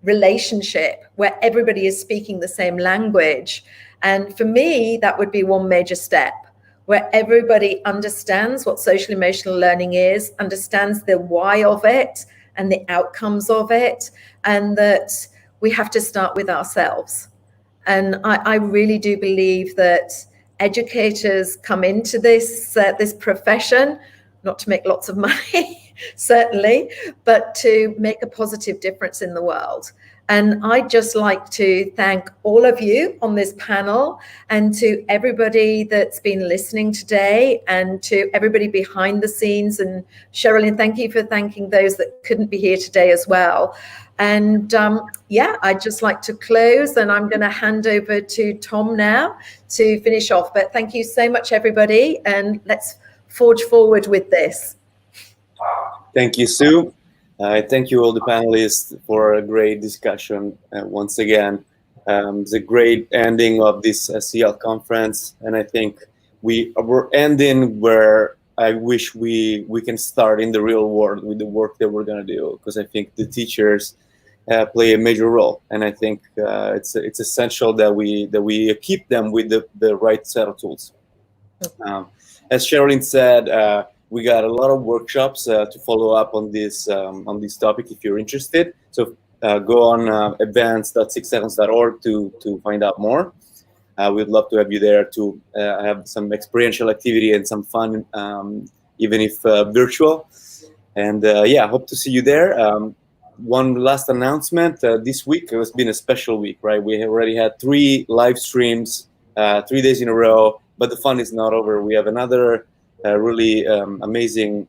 relationship where everybody is speaking the same language. And for me, that would be one major step, where everybody understands what social emotional learning is, understands the why of it and the outcomes of it, and that we have to start with ourselves. And I really do believe that educators come into this profession, not to make lots of money, certainly, but to make a positive difference in the world. And I'd just like to thank all of you on this panel, and to everybody that's been listening today, and to everybody behind the scenes. And Sherilyn, thank you for thanking those that couldn't be here today as well. And I'd just like to close, and I'm going to hand over to Tom now to finish off. But thank you so much, everybody, and let's forge forward with this. Thank you, Sue. Thank you all the panelists for a great discussion once again. It's a great ending of this SEL conference, and I think we're ending where I wish we can start in the real world with the work that we're going to do, because I think the teachers play a major role, and I think it's essential that we keep them with the right set of tools. As Sherilyn said, we got a lot of workshops to follow up on this topic if you're interested. So go on events.6seconds.org to find out more. We'd love to have you there to have some experiential activity and some fun, even if virtual. And hope to see you there. One last announcement. This week has been a special week, right? We have already had 3 live streams, 3 days in a row, but the fun is not over. We have another really amazing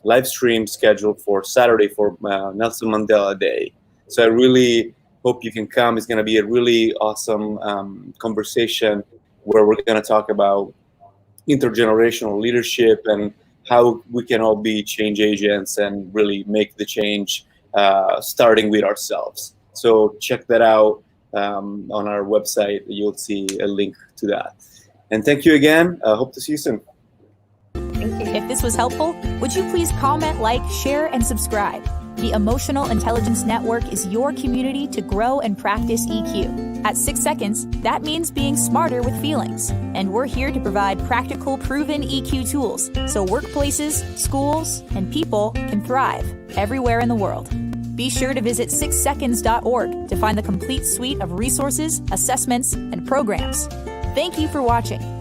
live stream scheduled for Saturday for Nelson Mandela Day. So I really hope you can come. It's going to be a really awesome conversation where we're going to talk about intergenerational leadership and how we can all be change agents and really make the change starting with ourselves. So check that out on our website. You'll see a link to that. And thank you again. Hope to see you soon. If this was helpful, would you please comment, like, share, and subscribe? The Emotional Intelligence Network is your community to grow and practice EQ. At 6 Seconds, that means being smarter with feelings. And we're here to provide practical, proven EQ tools so workplaces, schools, and people can thrive everywhere in the world. Be sure to visit 6seconds.org to find the complete suite of resources, assessments, and programs. Thank you for watching.